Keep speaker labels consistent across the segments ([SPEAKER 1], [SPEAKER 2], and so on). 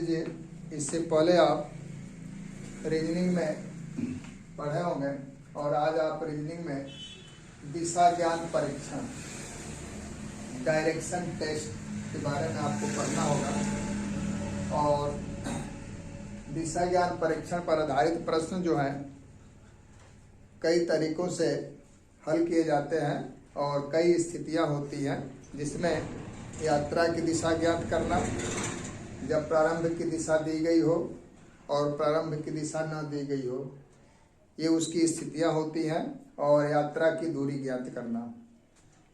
[SPEAKER 1] लीजिए, इससे पहले आप रीजनिंग में पढ़े होंगे और आज आप रीजनिंग में दिशा ज्ञान परीक्षण डायरेक्शन टेस्ट के बारे में आपको पढ़ना होगा। और दिशा ज्ञान परीक्षण पर आधारित प्रश्न जो हैं कई तरीकों से हल किए जाते हैं और कई स्थितियां होती हैं जिसमें यात्रा की दिशा ज्ञात करना, जब प्रारंभ की दिशा दी गई हो और प्रारंभ की दिशा न दी गई हो, ये उसकी स्थितियां होती हैं, और यात्रा की दूरी ज्ञात करना।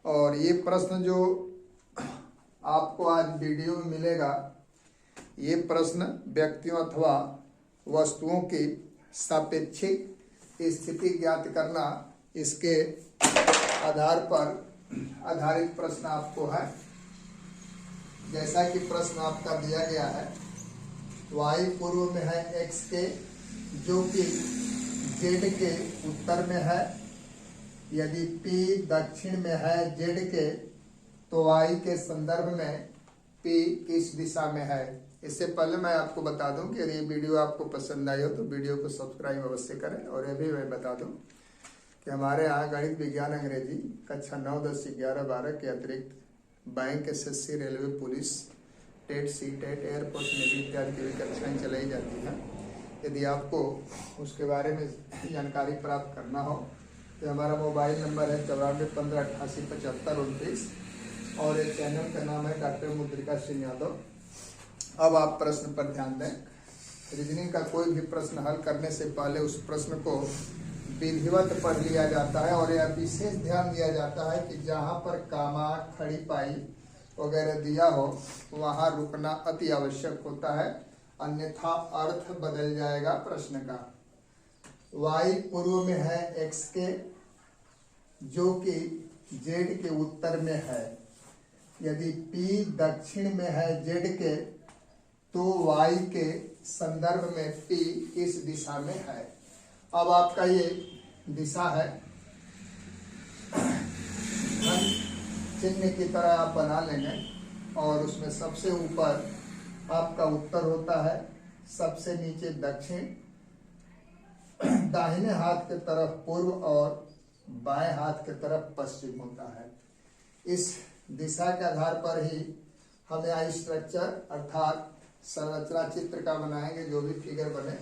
[SPEAKER 1] और ये प्रश्न जो आपको आज वीडियो में मिलेगा, ये प्रश्न व्यक्तियों अथवा वस्तुओं की सापेक्षिक स्थिति ज्ञात करना, इसके आधार पर आधारित प्रश्न आपको है। जैसा कि प्रश्न आपका दिया गया है, y पूर्व में है x के, जो कि z के उत्तर में है। यदि p दक्षिण में है z के, तो y के संदर्भ में p किस दिशा में है। इससे पहले मैं आपको बता दूं कि यदि ये वीडियो आपको पसंद आई हो तो वीडियो को सब्सक्राइब अवश्य करें। और ये भी मैं बता दूं कि हमारे यहाँ गणित, विज्ञान, अंग्रेजी कक्षा 9, 10, 11, 12 के अतिरिक्त bank, SSC, railway, police, TET, CTET, air force, navy इत्यादि की भी कक्षाएँ चलाई जाती हैं। यदि आपको उसके बारे में जानकारी प्राप्त करना हो तो हमारा मोबाइल नंबर है 9415887529 और एक चैनल का नाम है डॉक्टर मुद्रिका सिंह यादव। अब आप प्रश्न पर ध्यान दें। रीजनिंग का कोई भी प्रश्न हल करने से पहले उस प्रश्न को विधिवत पढ़ लिया जाता है और यह विशेष ध्यान दिया जाता है कि जहाँ पर कामा, खड़ी पाई वगैरह दिया हो वहाँ रुकना अति आवश्यक होता है, अन्यथा अर्थ बदल जाएगा प्रश्न का। y पूर्व में है x के, जो कि z के उत्तर में है। यदि p दक्षिण में है z के, तो y के संदर्भ में p किस दिशा में है। अब आपका ये दिशा है, चिन्ह की तरह आप बना लेंगे और उसमें सबसे ऊपर आपका उत्तर होता है, सबसे नीचे दक्षिण, दाहिने हाथ के तरफ पूर्व और बाएं हाथ के तरफ पश्चिम होता है। इस दिशा के आधार पर ही हम यहाँ स्ट्रक्चर अर्थात संरचना चित्र का बनाएंगे, जो भी फिगर बने।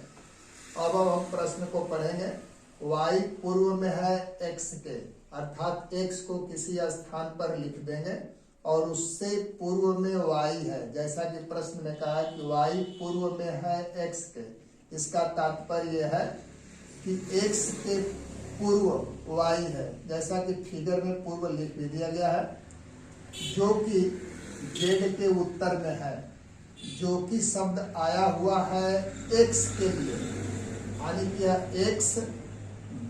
[SPEAKER 1] अब हम प्रश्न को पढ़ेंगे। y पूर्व में है x के, अर्थात x को किसी स्थान पर लिख देंगे और उससे पूर्व में y है। जैसा कि प्रश्न में कहा कि y पूर्व में है x के, इसका तात्पर्य यह है कि x के पूर्व y है, जैसा कि फिगर में पूर्व लिख भी दिया गया है, जो कि z के उत्तर में है। जो कि शब्द आया हुआ है x के लिए, यानी कि यह x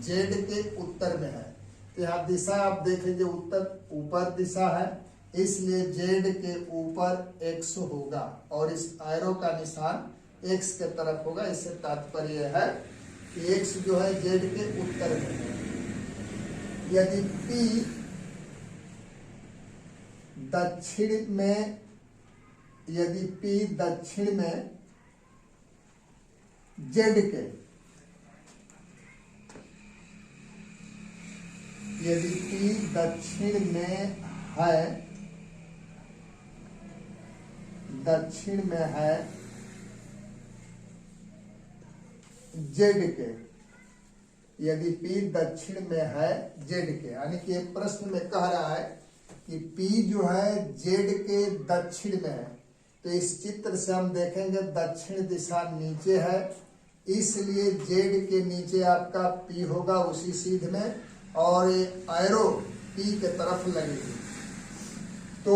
[SPEAKER 1] z के उत्तर में है। तो यहाँ दिशा आप देखेंगे, उत्तर ऊपर दिशा है, इसलिए z के ऊपर x होगा और इस एरो का निशान x के तरफ होगा। इससे तात्पर्य है कि x जो है z के उत्तर में है। यदि p दक्षिण में, यदि p दक्षिण में z के, यदि p दक्षिण में है, दक्षिण में है z के, यदि p दक्षिण में है z के, यानी कि एक प्रश्न में कह रहा है कि p जो है z के दक्षिण में है। तो इस चित्र से हम देखेंगे दक्षिण दिशा नीचे है, इसलिए z के नीचे आपका p होगा उसी सीध में, और ये एरो p के तरफ लगेगी। तो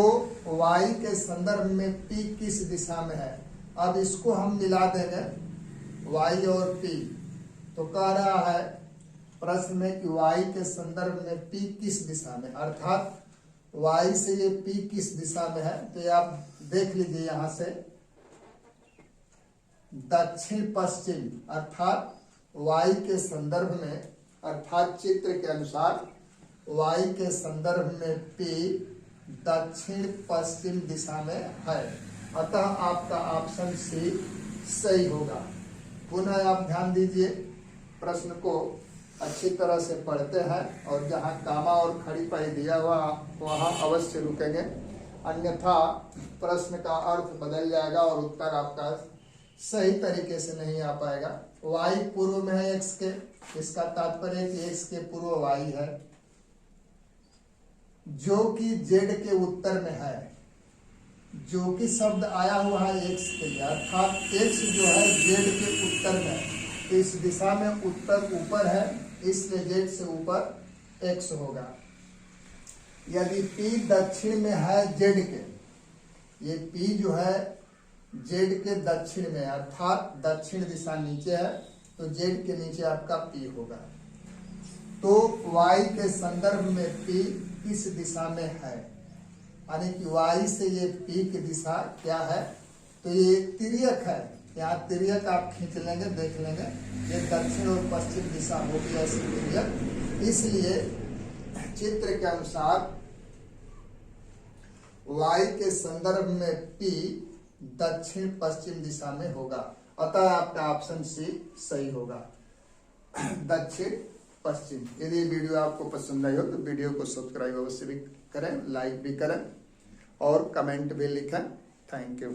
[SPEAKER 1] y के संदर्भ में p किस दिशा में है। अब इसको हम मिला देंगे y और p, तो कह रहा है प्रश्न में कि y के संदर्भ में p किस दिशा में, अर्थात y से ये p किस दिशा में है। तो ये आप देख लीजिए, यहाँ से दक्षिण पश्चिम, अर्थात y के संदर्भ में, अर्थात चित्र के अनुसार y के संदर्भ में p दक्षिण पश्चिम दिशा में है। अतः आपका ऑप्शन सी सही होगा। पुनः आप ध्यान दीजिए, प्रश्न को अच्छी तरह से पढ़ते हैं और जहाँ कामा और खड़ी पाई दिया हुआ वहाँ अवश्य रुकेंगे, अन्यथा प्रश्न का अर्थ बदल जाएगा और उत्तर आपका सही तरीके से नहीं आ पाएगा। y पूर्व में है x के, इसका तात्पर्य है कि x के पूर्व y है, जो कि z के उत्तर में है। जो कि शब्द आया हुआ है x के लिए, अर्थात x जो है z के उत्तर में, तो इस दिशा में उत्तर ऊपर है, इसलिए z से ऊपर x होगा। यदि p दक्षिण में है z के, ये p जो है z के दक्षिण में, अर्थात दक्षिण दिशा नीचे है, तो z के नीचे आपका p होगा। तो y के संदर्भ में p इस दिशा में है, यानी कि y से ये p की दिशा क्या है, तो ये तिर्यक है। यहाँ तिर्यक आप खींच लेंगे, देख लेंगे, ये दक्षिण और पश्चिम दिशा होगी ऐसी तिर्यक। इसलिए चित्र के अनुसार y के संदर्भ में p दक्षिण पश्चिम दिशा में होगा, अतः आपका ऑप्शन सी सही होगा, दक्षिण पश्चिम। यदि वीडियो आपको पसंद आई हो तो वीडियो को सब्सक्राइब अवश्य भी करें, लाइक भी करें और कमेंट भी लिखें। Thank you.